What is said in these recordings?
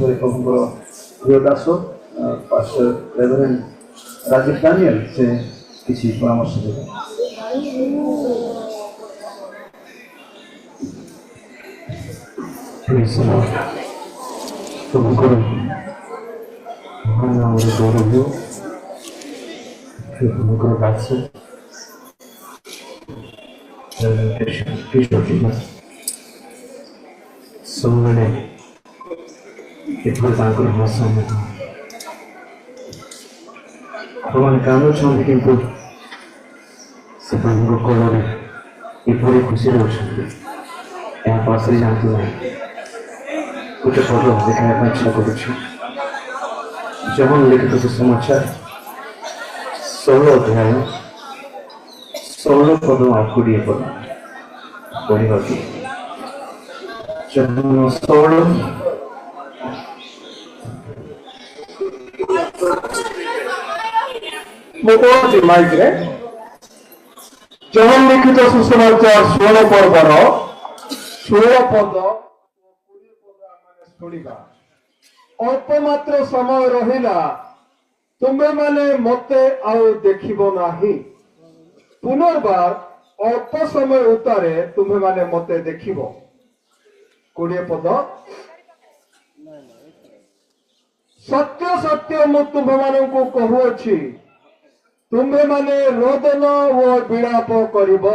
ବିଷୟରେ ପ୍ରଭୁଙ୍କର ପ୍ରିୟ ଦାସ ପାଷ୍ଟର ରେଭରେଣ୍ଡ ରାଜୀବ ଡାନିଏଲ ସେ କିଛି ପରାମର୍ଶ ଦେବେ। ପ୍ରଭୁଙ୍କର ମହାନ ନାମରେ ଗୌରବ ହେଉ। ପ୍ରଭୁଙ୍କର ଦାସ ସବୁବେଳେ ଏପରି ତାଙ୍କର ଭାଷା ଭଗବାନ କାନ୍ଦୁଛନ୍ତି, କିନ୍ତୁ ସେ ପ୍ରଭୁଙ୍କ କୋଳରେ ଏପରି ଖୁସିରେ ଅଛନ୍ତି। ଏହା ପାଶରେ ଯାଆନ୍ତୁ ନାହିଁ। ଗୋଟେ ପଦ ଦେଖାଇବା ପାଇଁ ଇଚ୍ଛା କରୁଛି। ଯହନ ଲିଖିତ ସୁସମାଚାର 16 ଅଧ୍ୟାୟ 16 ପଦ ଆଉ 20 ପଦ ପଢିବା କି? ଯହନ 16 ମୁଁ କହୁଛି ମାଇକରେ, ଯହନ ଲିଖିତ ସୁସମାଚାର 16 ପର୍ବର 16 ପଦ ଓ 20 ପଦ ଆମେ ଶୁଣିବା। ଅଳ୍ପ ମାତ୍ର ସମୟ ରହିଲା, ତୁମେମାନେ ମୋତେ ଆଉ ଦେଖିବ ନାହିଁ। ପୁନର୍ବାର ଅଳ୍ପ ସମୟ ଉତ୍ତାରେ ତୁମେମାନେ ମୋତେ ଦେଖିବ। 20 ପଦ, ସତ୍ୟ ସତ୍ୟ ମୁଁ ତୁମମାନଙ୍କୁ କହୁଅଛି, ତୁମେମାନେ ରୋଦନ ଓ ବିଳାପ କରିବ,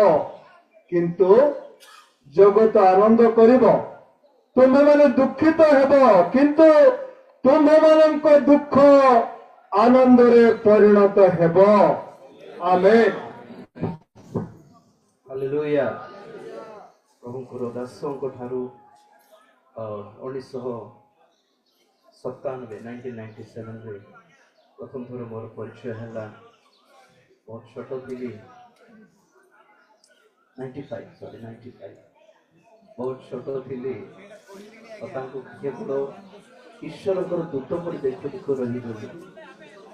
କିନ୍ତୁ ଜଗତ ଆନନ୍ଦ କରିବ। ତୁମେମାନେ ଦୁଃଖିତ ହେବ, କିନ୍ତୁ ତୁମମାନଙ୍କ ଦୁଃଖ ଆନନ୍ଦରେ ପରିଣତ ହେବ। ଆମେନ୍। ହାଲେଲୁୟା। ପ୍ରଭୁଙ୍କର ଦାସଙ୍କ ଠାରୁ 1997 ପ୍ରଥମ ଥର ମୋର ପରିଚୟ ହେଲା। ବହୁତ ଛୋଟ ଥିଲି, 95 ବହୁତ ଛୋଟ ଥିଲି। ତାଙ୍କୁ କେବଳ ଈଶ୍ୱରଙ୍କର ଦୂତ ପରି ଦେଖୁ ରହିଗଲି।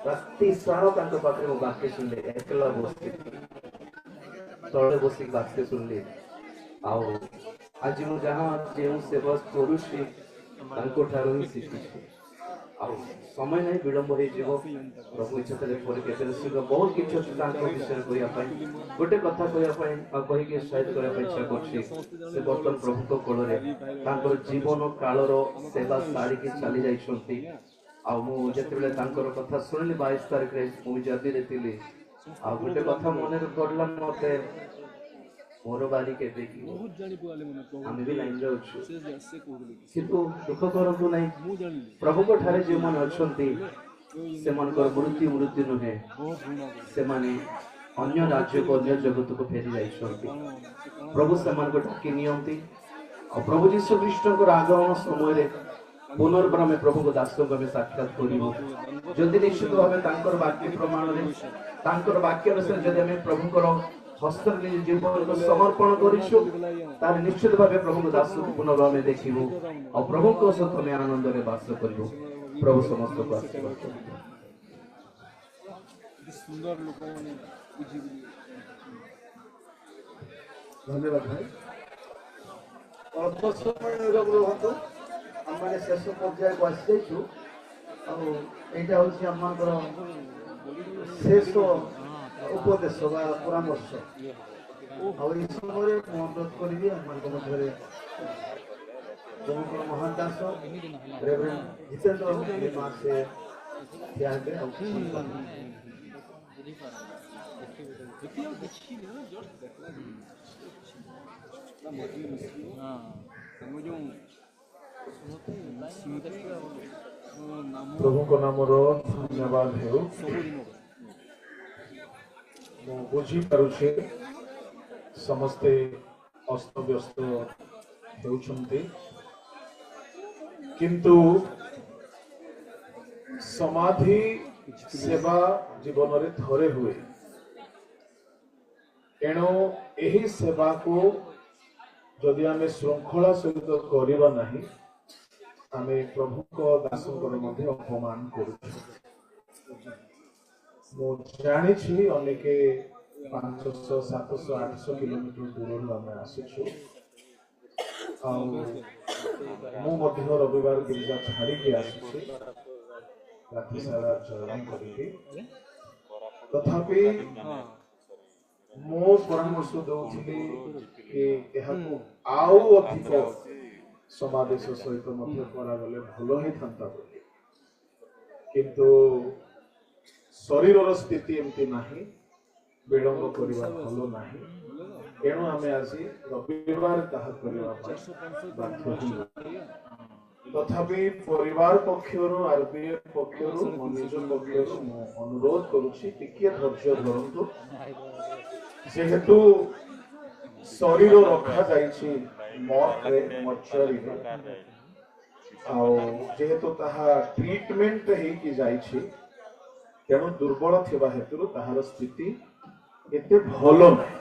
ରାତି ସାରା ତାଙ୍କ ପାଖରେ ମୁଁ ବାକ୍ୟ ଶୁଣିଲି, ଏକଲା ବସିଥିଲି, ତଳେ ବସିକି ବାକ୍ୟ ଶୁଣିଲି। ଆଉ ଆଜି ମୁଁ ଯାହା ଯେଉଁ ସେବା କରୁଛି ତାଙ୍କ ଠାରୁ ହିଁ ଶିଖିଛି। ଆଉ ସମୟ ନାହିଁ, ବିଳମ୍ବ ହେଇଯିବ। ପ୍ରଭୁ ଇଚ୍ଛା କଲେ ପରେ କେତେ ଶୀଘ୍ର ବହୁତ କିଛି ଅଛି ତାଙ୍କ ବିଷୟରେ କହିବା ପାଇଁ। ଗୋଟେ କଥା କହିବା ପାଇଁ କହିକି ସାଇଡ୍ କରିବା ପାଇଁ ଇଚ୍ଛା କରୁଛି। ସେ ବର୍ତ୍ତମାନ ପ୍ରଭୁଙ୍କ କୋଳରେ ତାଙ୍କର ଜୀବନ କାଳର ସେବା ସାରିକି ଚାଲି ଯାଇଛନ୍ତି। ଆଉ ମୁଁ ଯେତେବେଳେ ତାଙ୍କର କଥା ଶୁଣିଲି 22 ତାରିଖରେ ମୁଁ ଜାତିରେ ଥିଲି। ଆଉ ଗୋଟେ କଥା ମନରେ ପଡିଲା ମତେ, ମୋର ବାରି କେବେ କି ଆମେ ବି ଲାଇନରେ ଅଛୁ, କିନ୍ତୁ ଦୁଃଖ କରନ୍ତୁ ନାହିଁ। ପ୍ରଭୁଙ୍କ ଠାରେ ଯେଉଁମାନେ ଅଛନ୍ତି ସେମାନଙ୍କର ମୃତ୍ୟୁ ନୁହେଁ, ସେମାନେ ଅନ୍ୟ ରାଜ୍ୟକୁ ଅନ୍ୟ ଜଗତକୁ ଫେରି ଯାଇଛନ୍ତି। ପ୍ରଭୁ ସେମାନଙ୍କୁ ଡାକି ନିଅନ୍ତି। ଆଉ ପ୍ରଭୁ ଯୀଶୁ ଖ୍ରୀଷ୍ଟଙ୍କର ଆଗମନ ସମୟରେ ପୁନର୍ବାର ଆମେ ପ୍ରଭୁଙ୍କ ଦାସଙ୍କୁ ଆମେ ସାକ୍ଷାତ କରିବୁ। ଯଦି ନିଶ୍ଚିତ ଭାବେ ତାଙ୍କର ବାକ୍ୟ ପ୍ରମାଣରେ, ତାଙ୍କର ବାକ୍ୟ ଅନୁସାରେ ଯଦି ଆମେ ପ୍ରଭୁଙ୍କର ହସ୍ତରେ ଜୀବନକୁ ସମର୍ପଣ କରିଛୁ, ତାହେଲେ ନିଶ୍ଚିତ ଭାବେ ପ୍ରଭୁଙ୍କ ଦାସକୁ ପୁନର୍ବାର ଆମେ ଦେଖିବୁ। ଆଉ ପ୍ରଭୁଙ୍କ ସହିତ ଆମେ ଆନନ୍ଦରେ ବାସ କରିବୁ। ପ୍ରଭୁ ସମସ୍ତଙ୍କୁ ଆଶୀର୍ବାଦ କରିବୁ। ଧନ୍ୟବାଦ ଭାଇ। ଅଳ୍ପ ସମୟ ରୁହନ୍ତୁ, ଆମେ ଶେଷ ପର୍ଯ୍ୟାୟକୁ ଆସିଯାଇଛୁ। ଆଉ ଏଇଟା ହେଉଛି ଆମଙ୍କର ଶେଷ ଉପଦେଶ ବା ପରାମର୍ଶ। ଆଉ ଏଇ ସମୟରେ ମୁଁ ଅନୁରୋଧ କରିବି ଆମମାନଙ୍କ ମଧ୍ୟରେ ପ୍ରଭୁଙ୍କର ମହାନ ଦାସ ରେଭରେଣ୍ଡ ଜିତେନ୍ଦ୍ର ମା ସେ ଠିଆ ହେବେ। ଆଉ ପ୍ରଭୁଙ୍କ ନାମର ଧନ୍ୟବାଦ ହେଉ। ମୁଁ ବୁଝିପାରୁଛି ସମସ୍ତେ ଅସ୍ତବ୍ୟସ୍ତ ହେଉଛନ୍ତି, କିନ୍ତୁ ସମାଧି ସେବା ଜୀବନରେ ଥରେ ହୁଏ। ଏଣୁ ଏହି ସେବାକୁ ଯଦି ଆମେ ଶୃଙ୍ଖଳା ସହିତ କରିବା ନାହିଁ, ଆମେ ପ୍ରଭୁଙ୍କ ଦାସଙ୍କର ମଧ୍ୟ ଅପମାନ କରୁଛୁ। ମୁଁ ଜାଣିଛି ଅନେକ 500, 700, 800 କିଲୋମିଟର ଦୂରରୁ ଆମେ ଆସିଛୁ। ଆଉ ମୁଁ ମଧ୍ୟ ରବିବାର ଗିର୍ଜା ଛାଡ଼ିକି ଆସିଛି ରାତି ସାରା ଚୟନ କରିକି। ତଥାପି ମୁଁ ପରାମର୍ଶ ଦଉଥିଲି କି ଏହାକୁ ଆଉ ଅଧିକ ସମାବେଶ ସହିତ ମଧ୍ୟ କରାଗଲେ ଭଲ ହେଇଥାନ୍ତା ବୋଲି, କିନ୍ତୁ ଶରୀରର ସ୍ଥିତି ଏମିତି ନାହିଁ, ବିଳମ୍ବ କରିବା ଭଲ ନାହିଁ। ଏଣୁ ଆମେ ଆଜି ରବିବାର ତାହା କରିବା ପାଇଁ ବାଧ୍ୟ ହେଲୁ। ତଥାପି ପରିବାର ପକ୍ଷରୁ ଆରବିଏଫ ପକ୍ଷରୁ ମୋ ନିଜ ପକ୍ଷରୁ ମୁଁ ଅନୁରୋଧ କରୁଛି ଟିକେ ଧୈର୍ଯ୍ୟ ଧରନ୍ତୁ। ଯେହେତୁ ଶରୀର ରଖାଯାଇଛି ମର୍ଚରୀରେ, ଆଉ ଯେହେତୁ ତାହା ଟ୍ରିଟମେଣ୍ଟ ହେଇକି ଯାଇଛି, ତେଣୁ ଦୁର୍ବଳ ଥିବା ହେତୁରୁ ତାହାର ସ୍ଥିତି ଏତେ ଭଲ ନାହିଁ।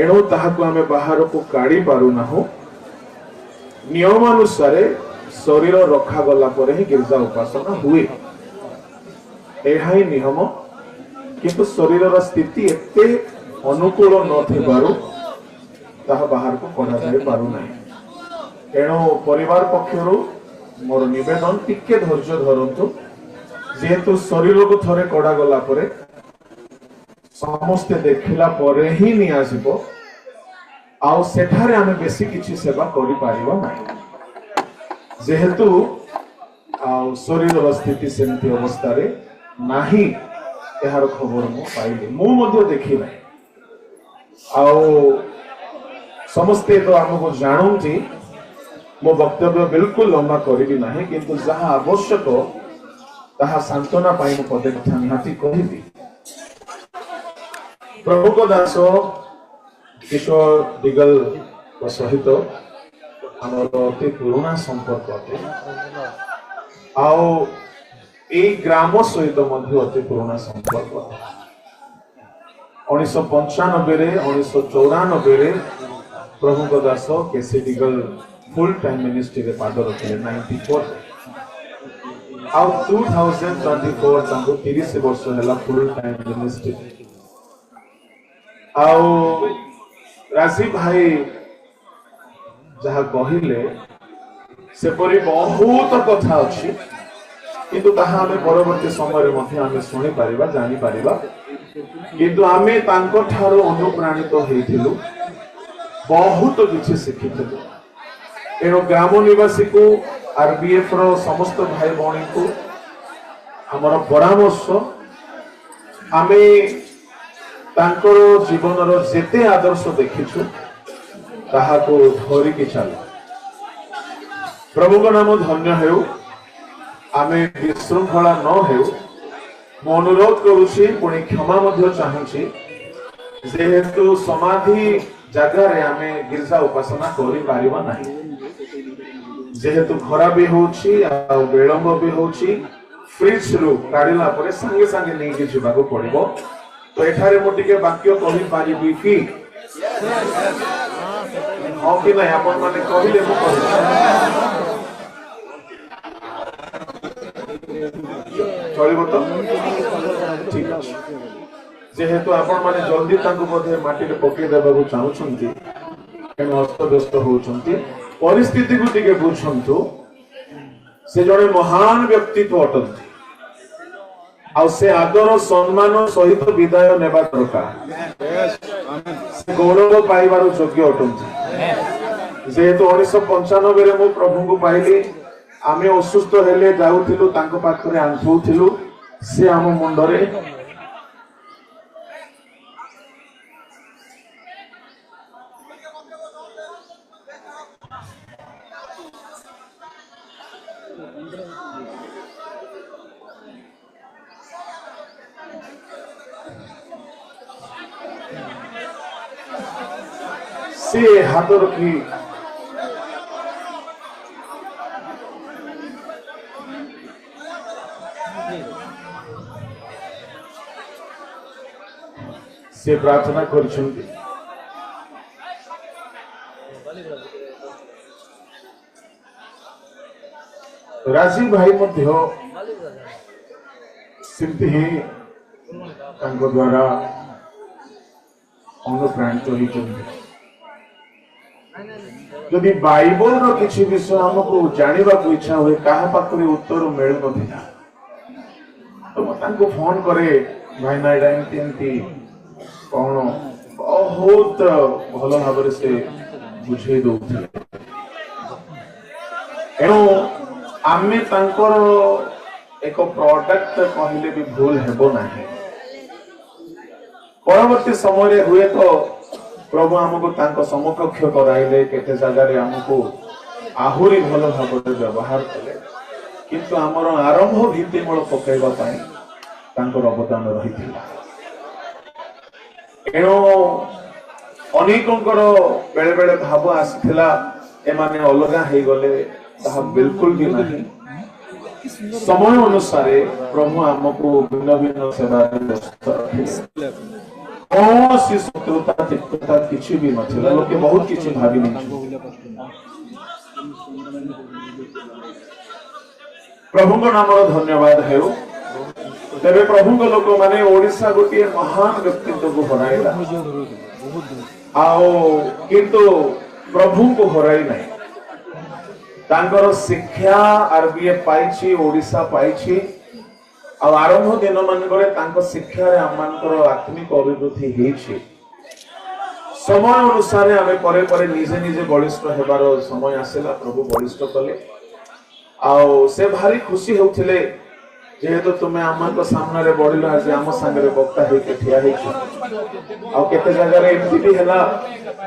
ଏଣୁ ତାହାକୁ ଆମେ ବାହାରକୁ କାଢି ପାରୁନାହୁଁ। ନିୟମାନୁସାରେ ଶରୀର ରଖାଗଲା ପରେ ହିଁ ଗିର୍ଜା ଉପାସନା ହୁଏ, ଏହା ହିଁ ନିୟମ। କିନ୍ତୁ ଶରୀରର ସ୍ଥିତି ଏତେ ଅନୁକୂଳ ନଥିବାରୁ ତାହା ବାହାରକୁ କଢାଯାଇ ପାରୁନାହିଁ। ଏଣୁ ପରିବାର ପକ୍ଷରୁ ମୋର ନିବେଦନ ଟିକେ ଧୈର୍ଯ୍ୟ ଧରନ୍ତୁ। ଯେହେତୁ ଶରୀରକୁ ଥରେ କଢାଗଲା ପରେ ସମସ୍ତେ ଦେଖିଲା ପରେ ହିଁ ନିଆଯିବ, ଆଉ ସେଠାରେ ଆମେ ବେଶୀ କିଛି ସେବା କରିପାରିବା ନାହିଁ। ଯେହେତୁ ଆଉ ଶରୀରର ସ୍ଥିତି ସେମିତି ଅବସ୍ଥାରେ ନାହିଁ, ଏହାର ଖବର ମୁଁ ପାଇଲି, ମୁଁ ମଧ୍ୟ ଦେଖି ନାହିଁ। ଆଉ ସମସ୍ତେ ତ ଆମକୁ ଜାଣନ୍ତି, ମୋ ବକ୍ତବ୍ୟ ବିଲକୁଲ ଲମ୍ବା କରିବି ନାହିଁ, କିନ୍ତୁ ଯାହା ଆବଶ୍ୟକ ତାହା ସାନ୍ତ୍ୱନା ପାଇଁ ମୁଁ ପଦେ କଥା ନିହାତି କହିବି। ପ୍ରଭୁଙ୍କ ଦାସ କିଶୋର ଦିଗଲଙ୍କ ସହିତ ଆମର ଅତି ପୁରୁଣା ସମ୍ପର୍କ ଅଟେ, ଆଉ ଏଇ ଗ୍ରାମ ସହିତ ମଧ୍ୟ ଅତି ପୁରୁଣା ସମ୍ପର୍କ ଅଟେ। 1995ରେ 1994ରେ ପ୍ରଭୁଙ୍କ Das KC Digal full time ମିନିଷ୍ଟ୍ରିରେ ପାଦ ରଖିଲେ 94। ଆଉ 2024 ତାଙ୍କୁ 30 ବର୍ଷ ହେଲା ଫୁଲ ଟାଇମ ମିନିଷ୍ଟ୍ରି। ଆଉ ରାଜୀବ ଭାଇ ଯାହା କହିଲେ ସେପରି ବହୁତ କଥା ଅଛି, କିନ୍ତୁ ତାହା ଆମେ ପରବର୍ତ୍ତୀ ସମୟରେ ମଧ୍ୟ ଆମେ ଶୁଣିପାରିବା, ଜାଣିପାରିବା। କିନ୍ତୁ ଆମେ ତାଙ୍କ ଠାରୁ ଅନୁପ୍ରାଣିତ ହେଇଥିଲୁ, ବହୁତ କିଛି ଶିଖିଥିଲୁ। ଏଣୁ ଗ୍ରାମ ନିବାସୀକୁ ଆରବିଏଫ ର ସମସ୍ତ ଭାଇ ଭଉଣୀଙ୍କୁ ଆମର ପରାମର୍ଶ, ଆମେ ତାଙ୍କର ଜୀବନର ଯେତେ ଆଦର୍ଶ ଦେଖିଛୁ ତାହାକୁ ଧରିକି ଚାଲ। ପ୍ରଭୁଙ୍କ ନାମ ଧନ୍ୟ ହେଉ, ଆମେ ବିଶୃଙ୍ଖଳା ନ ହେଉ। ମୁଁ ଅନୁରୋଧ କରୁଛି, ପୁଣି କ୍ଷମା ମଧ୍ୟ ଚାହୁଁଛି, ଯେହେତୁ ସମାଧି ଜାଗାରେ ଆମେ ଗିର୍ଜା ଉପାସନା କରିପାରିବା ନାହିଁ। ଯେହେତୁ ଖରା ବି ହଉଛି ଆଉ ବିଳମ୍ବ ବି ହଉଛି, ଫ୍ରିଜରୁ କାଢିଲା ପରେ ସାଙ୍ଗେ ସାଙ୍ଗେ ନେଇକି ଯିବାକୁ ପଡିବ। ତ ଏଠାରେ ମୁଁ ଟିକେ ବାକ୍ୟ କହିପାରିବି କି? ହଁ କି ନାହିଁ ଆପଣ ମାନେ କହିଲେ ମୁଁ କହିବି। ଚଳିବ ତ? ଠିକ ଅଛି। ଯେହେତୁ ଆପଣ ମାନେ ଜଲ୍ଦି ତାଙ୍କୁ ବୋଧେ ମାଟିରେ ପକେଇ ଦେବାକୁ ଚାହୁଁଛନ୍ତି, ତେଣୁ ଅସ୍ତବ୍ୟସ୍ତ ହଉଛନ୍ତି, ପରିସ୍ଥିତିକୁ ଟିକେ ବୁଝନ୍ତୁ। ସେ ଜଣେ ମହାନ ବ୍ୟକ୍ତିତ୍ୱ ଅଟନ୍ତି, ଆଉ ସେ ଆଦର ସମ୍ମାନ ସହିତ ବିଦାୟ ନେବା ଦରକାର। ସେ ଗୌରବ ପାଇବାର ଯୋଗ୍ୟ ଅଟନ୍ତି। ଯେହେତୁ 1995ରେ ମୁଁ ପ୍ରଭୁଙ୍କୁ ପାଇଲି, ଆମେ ଅସୁସ୍ଥ ହେଲେ ଯାଉଥିଲୁ ତାଙ୍କ ପାଖରେ ଆଣ୍ଠଉଥିଲୁ, ସେ ଆମ ମୁଣ୍ଡରେ ସେ ହାତ ରଖି ସେ ପ୍ରାର୍ଥନା କରିଛନ୍ତି। ରାଜୀବ ଭାଇ ମଧ୍ୟ ସେମିତି ହିଁ ତାଙ୍କ ଦ୍ୱାରା ଅନୁପ୍ରାଣିତ ହୋଇଛନ୍ତି। ଯଦି ବାଇବଲର କିଛି ବିଷୟ ଆମକୁ ଜାଣିବାକୁ ଇଚ୍ଛା ହୁଏ କାହା ପାଖରେ ଉତ୍ତର ମିଳୁନଥିଲା ତ ମୁଁ ତାଙ୍କୁ ଫୋନ କରେ ଭାଇନା ଏଇଟା ଏମିତି ଏମିତି କଣ ବହୁତ ଭଲ ଭାବରେ ସେ ବୁଝେଇ ଦଉଥିଲେ। ଏଣୁ ଆମେ ତାଙ୍କର ଏକ ପ୍ରଡକ୍ଟ କହିଲେ ବି ଭୁଲ ହେବ ନାହିଁ। ପରବର୍ତ୍ତୀ ସମୟରେ ହୁଏତ ପ୍ରଭୁ ଆମକୁ ତାଙ୍କ ସମକକ୍ଷ କରାଇଲେ, କେତେ ଜାଗାରେ ଆମକୁ ଆହୁରି ଭଲ ଭାବରେ ବ୍ୟବହାର କଲେ, କିନ୍ତୁ ଆମର ଆରମ୍ଭ ଭିତ୍ତିମୂଳ ପକାଇବା ପାଇଁ ତାଙ୍କର ଅବଦାନ ରହିଥିଲା। ଏଣୁ ଅନେକଙ୍କର ବେଳେ ବେଳେ ଭାବ ଆସିଥିଲା ଏମାନେ ଅଲଗା ହେଇଗଲେ, ତାହା ବିଲକୁଲ ବି ନାହିଁ। ସମୟ ଅନୁସାରେ ପ୍ରଭୁ ଆମକୁ ଭିନ୍ନ ଭିନ୍ନ ସେବାରେ ବ୍ୟସ୍ତ ରଖିଲେ। କୌଣସି ଶତ୍ରୁତା ତିକ୍ତତା କିଛି ବି ନଥିଲା। ଲୋକେ ବହୁତ କିଛି ଭାବି ନେଇଛନ୍ତି। ପ୍ରଭୁଙ୍କ ନାମର ଧନ୍ୟବାଦ ହେଉ। ତେବେ ପ୍ରଭୁଙ୍କ ଲୋକମାନେ ଓଡ଼ିଶା ଗୋଟିଏ ମହାନ ବ୍ୟକ୍ତିତ୍ୱକୁ ହରାଇଲା, ଆଉ କିନ୍ତୁ ପ୍ରଭୁଙ୍କୁ ହରାଇ ନାହିଁ। ତାଙ୍କର ଶିକ୍ଷା ଆରବିଏ ପାଇଛି, ଓଡ଼ିଶା ପାଇଛି, ଆଉ ଆରମ୍ଭ ଦିନ ମାନଙ୍କରେ ତାଙ୍କ ଶିକ୍ଷାରେ ଆମମାନଙ୍କର ଆତ୍ମିକ ଅଭିବୃଦ୍ଧି ହେଇଛି। ସମୟ ଅନୁସାରେ ଆମେ ପରେ ପରେ ନିଜେ ନିଜେ ବଳିଷ୍ଠ ହେବାର ସମୟ ଆସିଲା। ପ୍ରଭୁ ବଳିଷ୍ଠ କଲେ, ଆଉ ସେ ଭାରି ଖୁସି ହେଉଥିଲେ ଯେହେତୁ ତୁମେ ଆମମାନଙ୍କ ସାମ୍ନାରେ ବଢିଲ, ଆଜି ଆମ ସାଙ୍ଗରେ ବକ୍ତା ହେଇକି ଠିଆ ହେଇଛ। ଆଉ କେତେ ଜାଗାରେ ଏମିତି ବି ହେଲା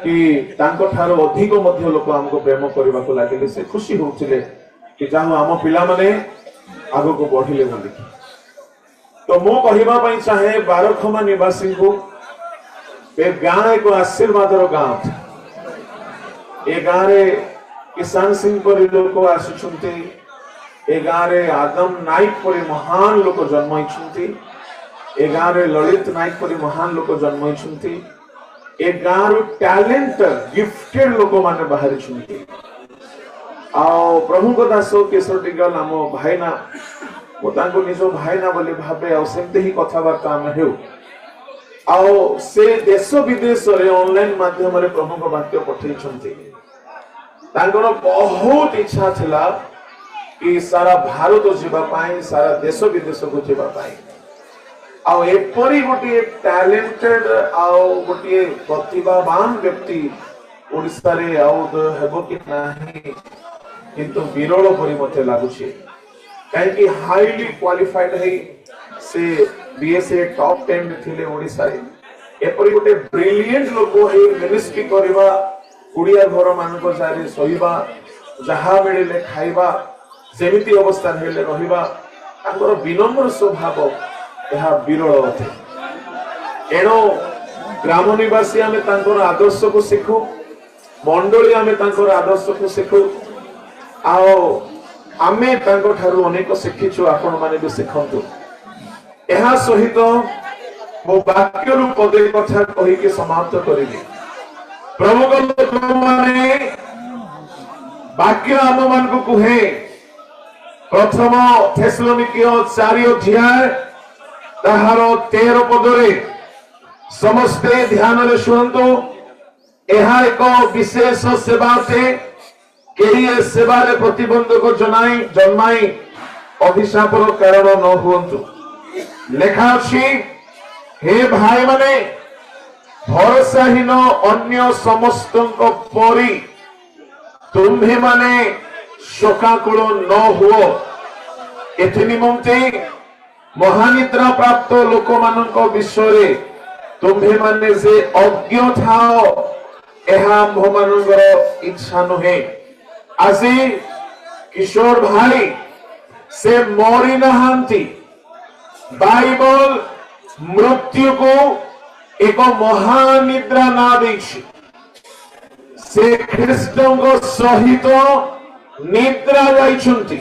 କି ତାଙ୍କ ଠାରୁ ଅଧିକ ମଧ୍ୟ ଲୋକ ଆମକୁ ପ୍ରେମ କରିବାକୁ ଲାଗିଲେ। ସେ ଖୁସି ହଉଥିଲେ କି ଯାହା ଆମ ପିଲାମାନେ ଆଗକୁ ବଢିଲେ ବୋଲିକି। ତ ମୁଁ କହିବା ପାଇଁ ଚାହେଁ ବାରଖମା ନିବାସୀଙ୍କୁ, ଏ ଗାଁ ଏକ ଆଶୀର୍ବାଦର ଗାଁ। ଏ ଗାଁରେ କିଷାନ ସିଂ ପରି ଲୋକ ଆସୁଛନ୍ତି, ଏ ଗାଁରେ ଆଦମ ନାୟକ ପରି ମହାନ ଲୋକ ଜନ୍ମ ହେଇଛନ୍ତି, ଏ ଗାଁରେ ଲଳିତ ନାୟକ ପରି ମହାନ ଲୋକ ଜନ୍ମ ହେଇଛନ୍ତି, ଏ ଗାଁରୁ ଟ୍ୟାଲେଣ୍ଟ ଗିଫ୍ଟେଡ ଲୋକମାନେ ବାହାରିଛନ୍ତି। ଆଉ ପ୍ରଭୁଙ୍କ ଦାସ କେଶର ଟିଗଲ ଆମ ଭାଇନା, ମୁଁ ତାଙ୍କୁ ନିଜ ଭାଇନା ବୋଲି ଭାବେ, ଆଉ ସେମିତି ହିଁ କଥାବାର୍ତ୍ତା ଆମେ ହେଉ। ଆଉ ସେ ଦେଶ ବିଦେଶରେ ଅନଲାଇନ ମାଧ୍ୟମରେ ପ୍ରଭୁଙ୍କ ବାକ୍ୟ ପଠେଇଛନ୍ତି। ତାଙ୍କର ବହୁତ ଇଚ୍ଛା ଥିଲା କି ସାରା ଭାରତ ଯିବା ପାଇଁ, ସାରା ଦେଶ ବିଦେଶକୁ ଯିବା ପାଇଁ। ଆଉ ଏପରି ଗୋଟିଏ ଟ୍ୟାଲେଣ୍ଟେଡ ଆଉ ଗୋଟିଏ ପ୍ରତିଭାବାନ ବ୍ୟକ୍ତି ଓଡ଼ିଶାରେ ଆଉ ହେବ କି ନାହିଁ, କିନ୍ତୁ ବିରଳ ପରି ମତେ ଲାଗୁଛି। କାହିଁକି ହାଇଲି କ୍ୱାଲିଫାଇଡ ହେଇ ସେ ବିଏସଏ ଟପ୍ 10 ରେ ଥିଲେ ଓଡ଼ିଶାରେ। ଏପରି ଗୋଟେ ବ୍ରିଲିଏଣ୍ଟ ଲୋକ ହେଇ ମିନିଷ୍ଟ୍ରି କରିବା, କୁଡ଼ିଆ ଘର ମାନଙ୍କ ଚାରି ଶୋଇବା, ଯାହା ମିଳିଲେ ଖାଇବା, ଯେମିତି ଅବସ୍ଥାରେ ହେଲେ ରହିବା, ତାଙ୍କର ବିନମ୍ର ସ୍ୱଭାବ ଏହା ବିରଳ ଅଟେ। ଏଣୁ ଗ୍ରାମ ନିବାସୀ ଆମେ ତାଙ୍କର ଆଦର୍ଶକୁ ଶିଖୁ, ମଣ୍ଡଳୀ ଆମେ ତାଙ୍କର ଆଦର୍ଶକୁ ଶିଖୁ, ଆଉ ଆମେ ତାଙ୍କ ଠାରୁ ଅନେକ ଶିଖିଛୁ। ଆପଣ ମାନେ ବି ଶିଖନ୍ତୁ। ଏହା ସହିତ ମୋ ବାକ୍ୟରୁ ପଦେ କଥା କହିକି ସମାପ୍ତ କରିବି। ପ୍ରଭୁଙ୍କ ଲୋକମାନେ ବାକ୍ୟ ଆମ ମାନଙ୍କୁ କୁହେ, ପ୍ରଥମ ଥେସଲୋନିକୀୟ 4 ଅଧ୍ୟାୟ ତାହାର 13 ପଦରେ, ସମସ୍ତେ ଧ୍ୟାନରେ ଶୁଣନ୍ତୁ। ଏହା ଏକ ବିଶେଷ ସେବା ଅଟେ, କେହି ଏ ସେବାରେ ପ୍ରତିବନ୍ଧକ ଜନ୍ମାଇ ଅଭିଶାପର କାରଣ ନ ହୁଅନ୍ତୁ। ଲେଖା ଅଛି, ହେ ଭାଇମାନେ, ଭରସାହୀନ ଅନ୍ୟ ସମସ୍ତଙ୍କ ପରି ତୁମ୍ଭେମାନେ ଶୋକାକୁଳ ନ ହୁଅ। ଏଥି ନିମନ୍ତେ ମହାନିଦ୍ରା ପ୍ରାପ୍ତ ଲୋକମାନଙ୍କ ବିଷୟରେ ତୁମ୍ଭେମାନେ ଯେ ଅଜ୍ଞ ଥାଅ, ଏହା ଆମ୍ଭମାନଙ୍କର ଇଚ୍ଛା ନୁହେଁ। ଆଜି କିଶୋର ଭାଇ ସେ ମରି ନାହାନ୍ତି। ବାଇବଲ ମୃତ୍ୟୁକୁ ଏକ ମହାନିଦ୍ରା ନାଁ ଦେଇଛି। ସେ ଖ୍ରୀଷ୍ଟଙ୍କ ସହିତ ନିଦ୍ରା ଯାଇଛନ୍ତି।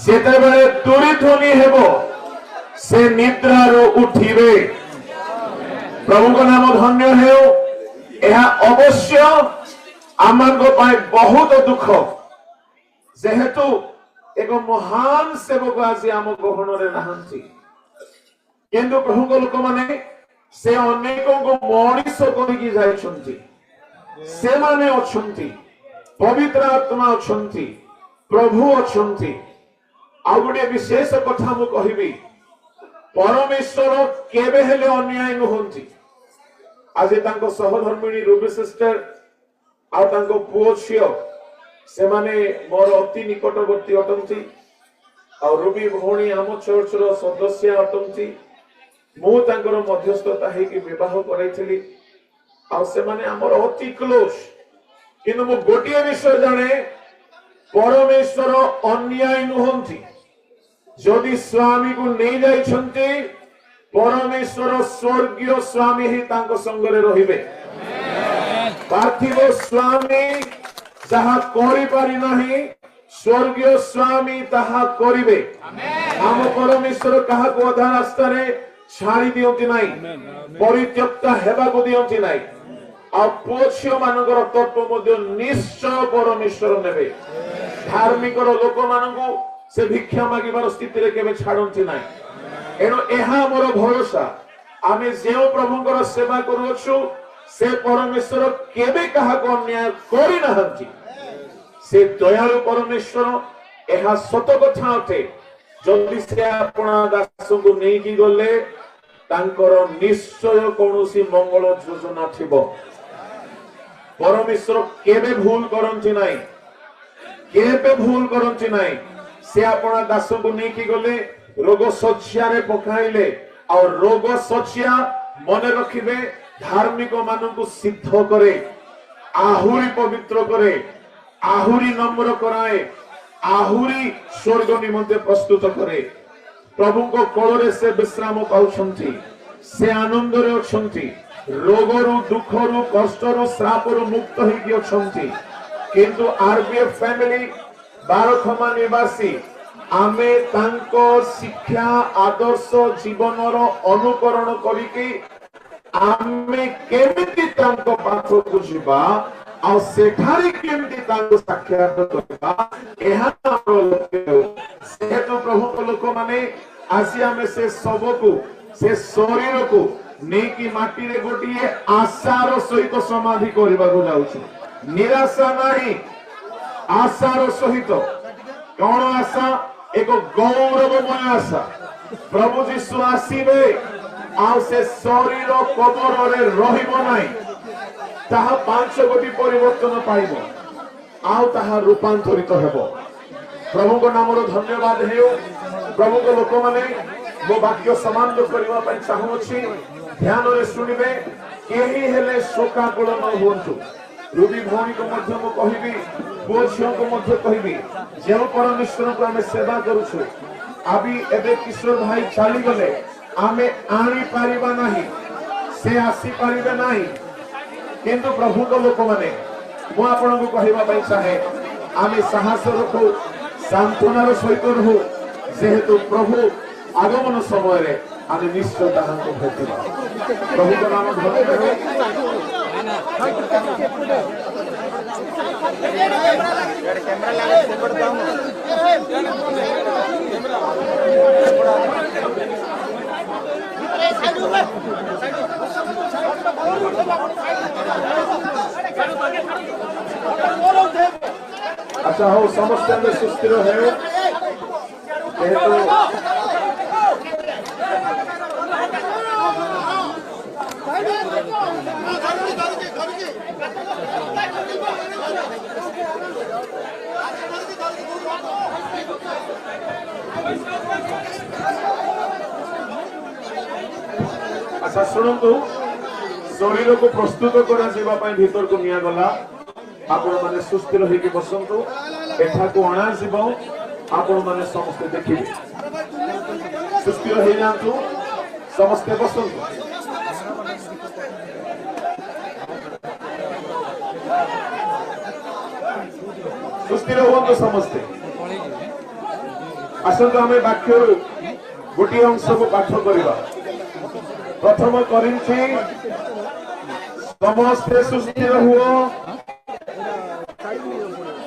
ଯେତେବେଳେ ତୁରିଧ୍ୱନି ହେବ, ସେ ନିଦ୍ରାରୁ ଉଠିବେ। ପ୍ରଭୁଙ୍କ ନାମ ଧନ୍ୟ ହେଉ। ଏହା ଅବଶ୍ୟ ଆମଙ୍କ ପାଇଁ ବହୁତ ଦୁଃଖ, ଯେହେତୁ ଏକ ମହାନ ସେବକ ଆଜି ଆମ ଗହଣରେ ନାହାନ୍ତି। କିନ୍ତୁ ପ୍ରଭୁଙ୍କ ଲୋକମାନେ ସେ ଅନେକଙ୍କୁ ମଣିଷ କରିକି ଯାଇଛନ୍ତି। ସେମାନେ ଅଛନ୍ତି, पवित्र आत्मा अछंती प्रभु अछंती आ गोटे विशेष कथा मु कहिबी परमेश्वर केबे हेले अन्याय नुहंती आज तांको सहधर्मिणी रूबी सिस्टर आ तांको पुओ छियो से माने मोर अति निकटवर्ती अटंती आ रूबी भौणी आम चर्च रो सदस्य अटंती मु तांकर मध्यस्थता हे कि विवाह कराइथिली आ से माने हमर अति क्लोज किंतु मु गोटिए विषय जाने परमेश्वर अन्याय नुहंती जदि स्वामी को नहीं जाइछंती परमेश्वर स्वर्गीय स्वामी ही तांको संगरे रहिबे पार्थिव स्वामी जहा करि पारि नाही स्वर्गीय स्वामी ताहा करिबे आम परमेश्वर काहा को अधा रास्ता रे छाड़ी दियंती नाही परित्यक्ता हेबा को दियंती नाही आ पुओ मानकर तत्व मध्य निश्चय परमेश्वर नेबे धार्मिक लोक मानकु से भिक्षा मागिबार स्थिति रे केबे छाडंती नाही एनो एहा मोर भरोसा आमे जेउ प्रभुଙ୍କର सेवा करूछु से परमेश्वर केबे काहा को अन्याय करि नहंती से दयालु परमेश्वर एहा सत कथा अटे जल्दी से अपना दास को नहीं की गले तांकर निश्चय कोनोसी मंगल योजना थिबो परमेश्वर केबे भूल करंती नाही केबे भूल करंती नाही से अपना दास को नहीं की गले रोग शଯ୍ୟା रे पकाइले और रोग शଯ୍ୟା मने रखिबे धार्मिक मानकु सिद्ध करे आहुरी पवित्र करे आहुरी नम्र कराए आहुरी स्वर्ग निमंते प्रस्तुत करे प्रभु को कोଳରେ से विश्राम पाउछंती से आनंद रे अछंती रोग रु दुख रु कष्ट रु श्राप रु मुक्त होई अछंती किंतु आरबीएफ फैमिली बारखमा निवासी आमे तांको शिक्षा आदर्श जीवनर अनुकरण करिके आमे केमिति तांको पाखकु जिबा आ सेठारी केमिति तांको साक्षात करबा एहा हमर लक्ष्य सेहेतु प्रभु को लोक माने आसी आमे से सबको से शरीर को नेकी माटी रे गोटिए आशार सहित समाधि करबा को जाउछु निराशा नाही आशार सहित कौन आशा एक गौरवमय आशा प्रभु जीशु आसीबे आ से शरीर कबर रे रहिबो नाही ताहा 5 कोटी परिवर्तन पाइबो आ ताहा रूपांतरित हेबो प्रभु को नाम रो धन्यवाद हेउ प्रभु को लोक माने मो वाक्य समाप्त करबा पई चाहू छी ध्यान रे सुनिबे केही हेले शोकाकुल न होंतु रूबी भौणी को मध्य मु कहिबी पुओ झियो को मध्य कहिबी जे परमेश्वर को हमें सेवा करूछु अभी एबे किशोर भाई चली गले आमे आनी पारिबा नाही से आसी पारिबे नाही किंतु प्रभु को लोक माने मु आपन को कहिबा पई चाहे आमे साहस रखो सांत्वनार सहित रहू जेहेतु प्रभु आगमन समय रे आमे निश्चय ताहां को भेटिबा प्रभु का नाम धन्यवाद अच्छा हो समस्या में सुस्थिर है अच्छा शुणु शरीर को प्रस्तुत करा जीवा पाई भीतर को निया गला आपण माने सुस्थिर होइके बसंतु एठा को अणा जीव आपण माने समस्त देखिबे सुस्थिर होई जांतु समस्त बसंतु सुस्थिर होंतु समस्त आसंतु हमें वाक्य गोटे अंश को पाठ करबा प्रथम करिन्थी समस्ते सुस्थिर हुओ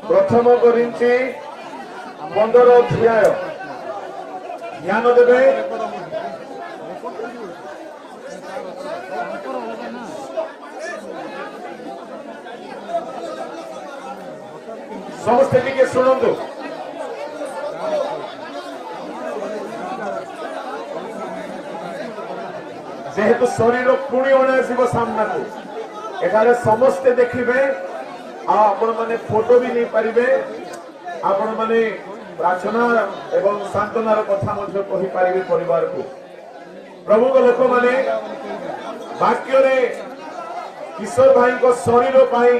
प्रथम करिन्थी 15 अध्याय ध्यान देबे समस्ते टिके शुणु जेहेतु शरीर पुणी अणाଯିव सामना को एठारे समस्ते देखिबे आपण माने फोटो भी नहीं पारिबे आपण माने प्रार्थना एवं सांत्वनार कथा मध्य कहि पारिबे परिवार को प्रभु को लोक माने वाक्य रे किशोर भाई को शरीर पाई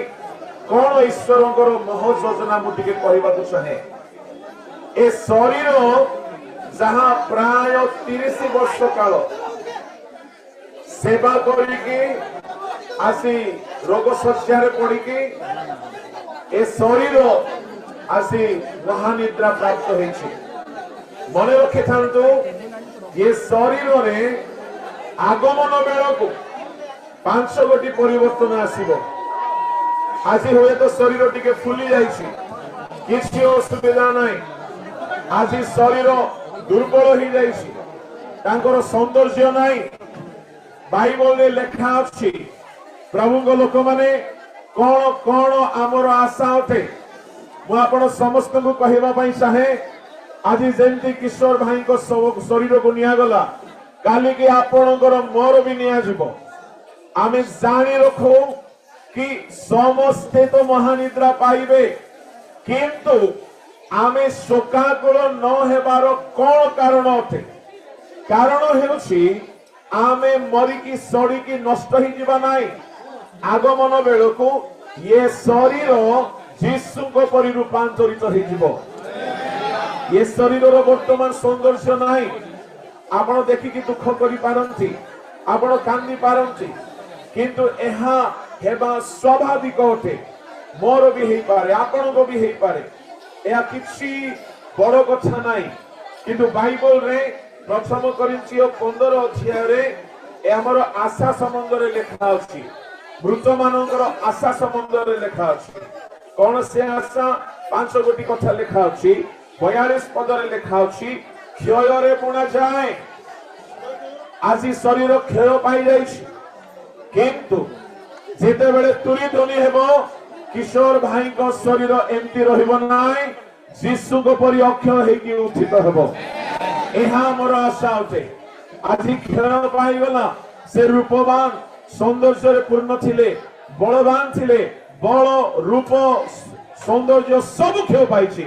कौन ईश्वरंकर मह योजना मु टिके कहबा को चाहे ए शरीर जहां प्राय 30 वर्ष काल सेवा करिके आसी रोग शଯ୍ୟାରେ पड़िके ए शरीर आसी महानिद्रा प्राप्त होइछि मन रखि थांतु ये शरीर रे आगमन बेला को 5 गोटी परिवर्तन आसीबो आज हुए तो शरीर टिके फुली जाइछि किछि असुविधा नै आज शरीर दुर्बल हो जाइछि तांकर सौंदर्य नै बाइबल रे लिखा अछि प्रभु को लोक माने कौन कौन आमर आशा उठे मु आपण समस्त को कहबा पई चाहे आज जेंति किशोर भाई को शरीर को निया गला काली के आपणकर मोर भी निया जिवो आमे जानि रखो कि समस्ते तो महानिद्रा पाइबे किंतु आमे शोकाकुल न हेबार कौन कारण अथे कारण हेउछि आमे मरिकी सड़ीकी नष्ट ही जीवा नाई आगमन बेलू ये शरीर जीशु परि रूपांतरित हो जीवो ये शरीर वर्तमान सौंदर्य नाई आपण देखिकी दुख करि पारंती आपण कांदी पारंती किंतु एहा हेबा स्वाभाविक अटे मोर भी हेई पारे आपण को भी हेई पारे एहा किछि बड़ कथा नाई किंतु बाइबल रे प्रथम कोरिन्थियो 15 अध्याय रे ए हमर आशा संबंध रे लिखा अछि मृत मानकर आशा संबंध रे लिखा अछि कोन से आशा 5 गोटी कथा लिखा अछि 42 पद रे लिखा अछि क्षय रे पुणा जाए आजि शरीर क्षय पाई जाइछि किंतु जेते बेले तुरी ध्वनि हेबो किशोर भाई को शरीर एमती रहिबो नाइ जीशु को परि अक्षय हेकि उठित हेबो एहा मोर आशा उठे आज क्षण पाई गला से रूपवान सौंदर्य रे पूर्ण थिले बलवान थिले बल रूप सौंदर्य सब क्षय पाइछि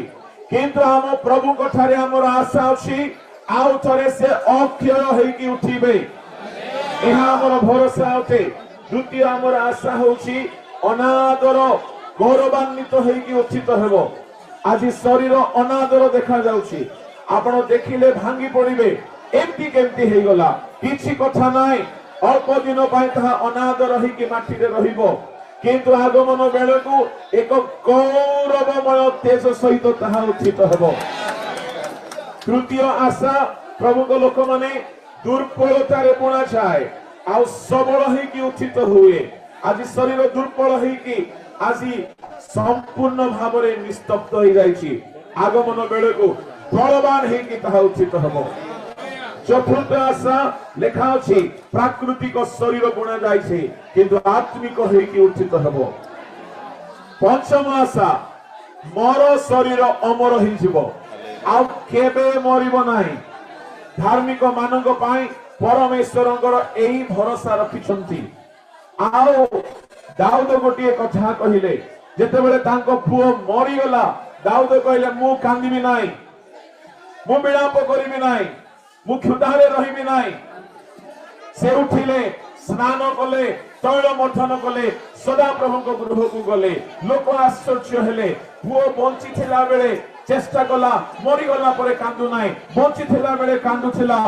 किंतु हम प्रभु कथारे हमर आशा अछि आउ थरे से अक्षय हेकि उठिबे एहा हमर भरोसा उठे द्वितीय हमर आशा होछि अनादर गौरवान्वित हेकि उठित हेबो आज शरीर अनादर देखा जाउछि आपण देखिले भांगी पड़िबे एमती केमती हे गला किछि कथा नाइ अल्प दिन पाई ता अनादर रही कि माटी रे रहिबो किंतु आगमन बेले को एक गौरवमय तेज सहित ताहा उठित हेबो तृतीय आशा प्रभु को लोक माने दुर्बलता रे पुणा जाए आ सबल हे कि उठित हुए आज शरीर दुर्बल हे कि आज संपूर्ण भाव रे निस्तब्ध हो जाइछि आगमन बेले को बलवान है कि ताहा उचित हबो चतुर्थ आशा लेखा अछि प्राकृतिक शरीर गुणा जाइछे किंतु आत्मिक है कि उचित हबो पंचम आशा मोर शरीर अमर ही जीवो आ केबे मरिबो नाही धार्मिक मानक पाई परमेश्वरंकर एही भरोसा रखिछंती आओ दाऊद गोटिए कथा कहिले जेते बेले तांको पुओ मरि गला दाऊद कहले मु कांदिबी नाही मु विलाप करिबी नाही मु क्षुधारे रहिबी नाही से उठिले स्नान कले तैल मथन कले सदा प्रभु को गृह को गले लोक आश्चर्य हेले पुओ बंची थिला बेले चेष्टा कला मरि गला परे कांदु नाही बंची थिला बेले कांदु थिला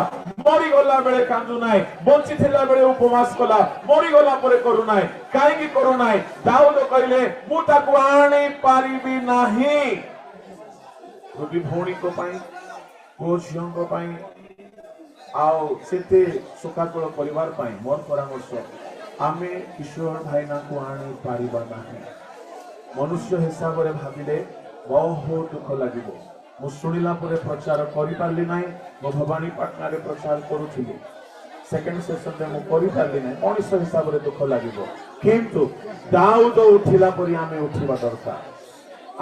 मरि गला बेले कांदु नाही बंची थिला बेले उपवास कला मरि गला परे करू नाही काहे की करू नाही दाऊद कहले मु ताकू आनी पारिबी नाही गोटी भौणी को पाई को झियों को पाई आओ सेते सुखाकुल परिवार पाई मोर परामर्श आमे किशोर भाई ना को आनी पारिबा नाही मनुष्य हिसाब रे भाबिले बहुत दुख लागिबो मु सुनिला परे प्रचार करि पारली नाही मो भवानी पाटना रे प्रचार करूथिली सेकंड सेशन रे मु करि पारली नाही मनुष्य हिसाब रे दुख लागिबो किंतु दाऊद उठिला परि आमे उठिबा दरकार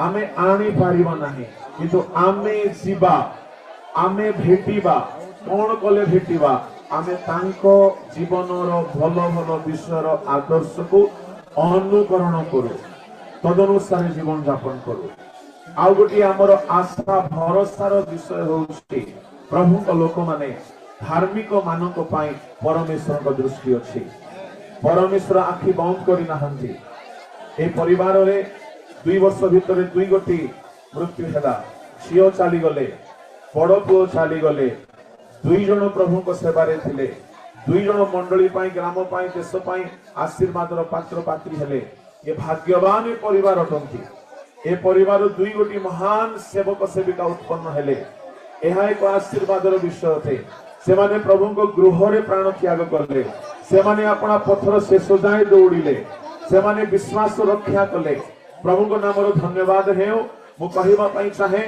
आमे आनी पारिबा नाही किंतु आमे जीवा आमे भेटिबा कोन कले भेटिबा आमे तांको जीवनर भलो भलो विषयर आदर्श को अनुकरण करू तदनुसार जीवन यापन करू आउ गोटे आमर आशा भरोसार विषय होउछि प्रभु लोक माने धार्मिक मानक पाई परमेश्वर को दृष्टि अछि परमेश्वर आखि बंद करि नाहंती ए परिवार रे 2 वर्ष भितर 2 गोटी मृत्यु हेला झियो चली गले बड़ पुओ चली गले 2 जण प्रभु को सेवा रे थिले 2 जण मंडली पाई ग्राम पाई देश पाई आशीर्वाद रो पात्र पात्री हेले ये भाग्यवान परिवार अटंती ए परिवार 2 गोटी महान सेवक सेविका उत्पन्न हेले एहा एक आशीर्वाद रो विषय थे से माने प्रभु को गृह रे प्राण त्याग करले से माने अपना पत्थर शेष जाए दौड़िले से माने विश्वास रक्षा कले प्रभु को नाम रो धन्यवाद हेउ मु कहिबा पई चाहे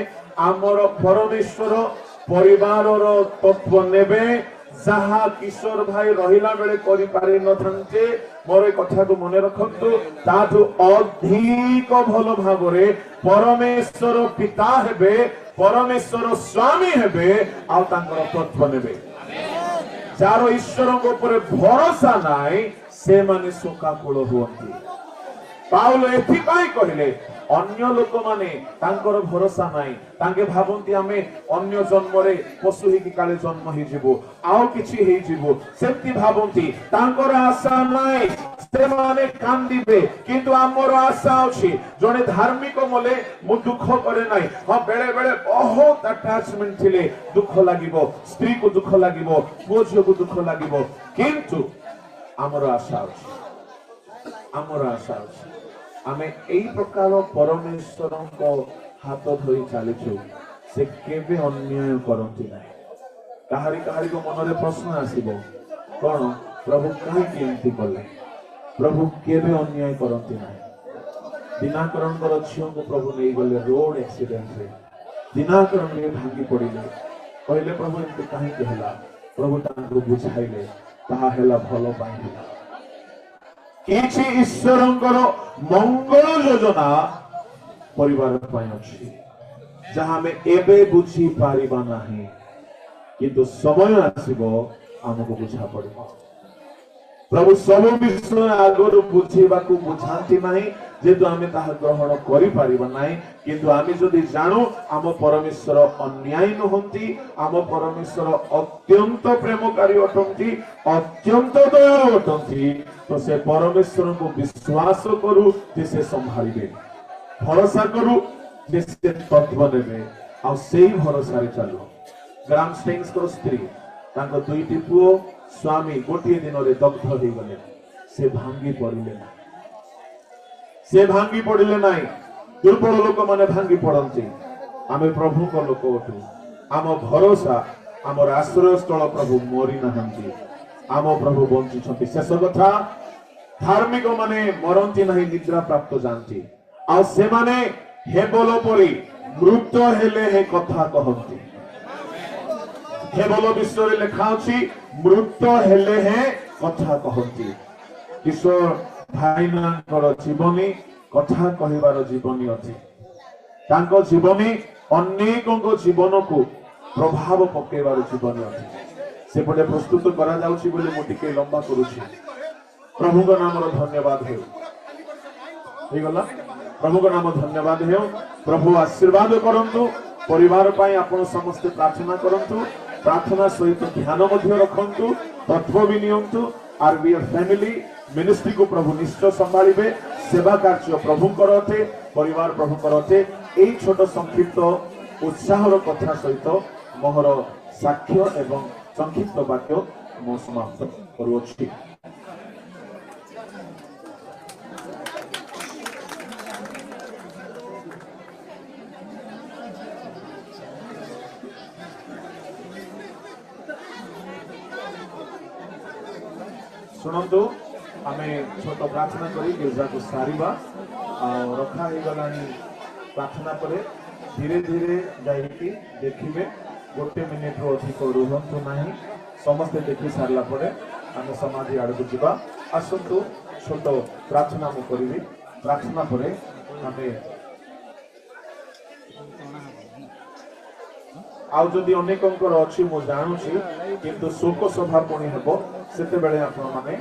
आमर परमेश्वर परिवार रो तत्व नेबे जहा किशोर भाई रहिला बेले करि पारि न थांते मोर कथा को मने रखंतु ताठु अधिक भलो भागरे परमेश्वर पिता हेबे परमेश्वर स्वामी हेबे आ तांकर तत्व नेबे जारो ईश्वर को ऊपर भरोसा नाई से माने शोकाकुल हुअंती पाउल एथि पाई कहिले अन्य लोक माने तांकर भरोसा नाई तांके भाबंती आमे अन्य जन्म रे पशु ही काले जन्म ही जीवो आउ किछि ही जीवो सेति भाबंती तांकर आशा नाई से माने कांदिबे किंतु हमर आशा अछि जने धार्मिक मले मु दुख करे नाई हां बेले बेले बहुत अटैचमेंट थिले दुख लागिबो स्त्री को दुख लागिबो पुओ को दुख लागिबो किंतु हमर आशा अछि हमर आशा अछि आमे एई प्रकार परमेश्वर को हाथ धरि चलीछु से केबे अन्याय करंती नै काहारी काहारी को मन रे प्रश्न आसीबो कोन प्रभु काहे केंती करले प्रभु केबे अन्याय करंती नै दिनाकरण कर छियो को प्रभु नै गले रोड एक्सीडेंट रे दिनाकरण रे भांगी पड़िले कहले प्रभु एंते काहे कहला प्रभु तांको बुझाइले ताहा हेला भलो पाइला किछि ईश्वरंकर मंगल योजना परिवार पय अछि जहां में एबे बुझी पारिबा नाही किंतु समय आसीबो हमको बुझा पड़िबो प्रभु सब विषय आगर बुझीबा को बुझांती नाही जेतु आमे ताहा ग्रहण करि पारिबा नाही किंतु आमे जदि जानो आम परमेश्वर अन्याय नहंती आम परमेश्वर अत्यंत प्रेमकारी अटंती अत्यंत दयालु अटंती तो से परमेश्वर को विश्वास करू जे से संभालिबे भरोसा करू जे से तत्व नेबे आ सेही भरोसा रे चलो ग्राम स्टेन्स को स्त्री तांको दुईटी पुओ स्वामी गोटे दिन रे दग्ध हो गले से भांगी पड़िले ना से भांगी पड़िले नाही दुर्बल लोक माने भांगी पड़ंती आमे प्रभु को लोक ओठू आम भरोसा आमर आश्रय स्थल प्रभु मरी नाहंती आम प्रभु बंची छथि शेष कथा धार्मिक माने मरंती नाही निद्रा प्राप्त जानती आ से माने हेबल परी मृत हेले हे कथा कहंती हेबल विषय लिखा अछि मृत हेले हे कथा कहंती किशोर भाईनांकर जीवनी कथा कहिबार जीवनी अछि तांको जीवनी अनेकଙ୍କ जीवन को प्रभाव पकेबार जीवनी अछि सेपटे प्रस्तुत करा जाउछि बोले मो टिके लंबा करूछि प्रभु को नाम रो धन्यवाद हे गला प्रभु को नाम धन्यवाद हे प्रभु आशीर्वाद करंतु परिवार पाई आपण समस्त प्रार्थना करंतु प्रार्थना सहित ध्यान मध्य रखंतु तत्व भी नियंतु आरबीआर फैमिली मिनिस्ट्री को प्रभु निश्चय संभालिबे सेवा कार्य प्रभु करते परिवार प्रभु करते एई छोट संक्षिप्त उत्साहर कथा सहित मोहर साक्ष्य एवं संक्षिप्त वाक्य मो समाप्त करूछि सुनंतु आमे छोट प्रार्थना करी गिरजा को सारिबा और रखा ही गलानी प्रार्थना परे धीरे धीरे जाइकी देखिबे गोटे मिनिट रो अधिक रुहंतु नाही समस्त देखि सारला परे आमे समाधि आड़ को जिबा आसंतु छोट प्रार्थना मु करिबी प्रार्थना परे आमे ଆଉ ଯଦି ଅନେକଙ୍କର ଅଛି ମୁଁ ଜାଣୁଛି, କିନ୍ତୁ ଶୋକ ସଭା ପୁଣି ହେବ, ସେତେବେଳେ ଆପଣ ମାନେ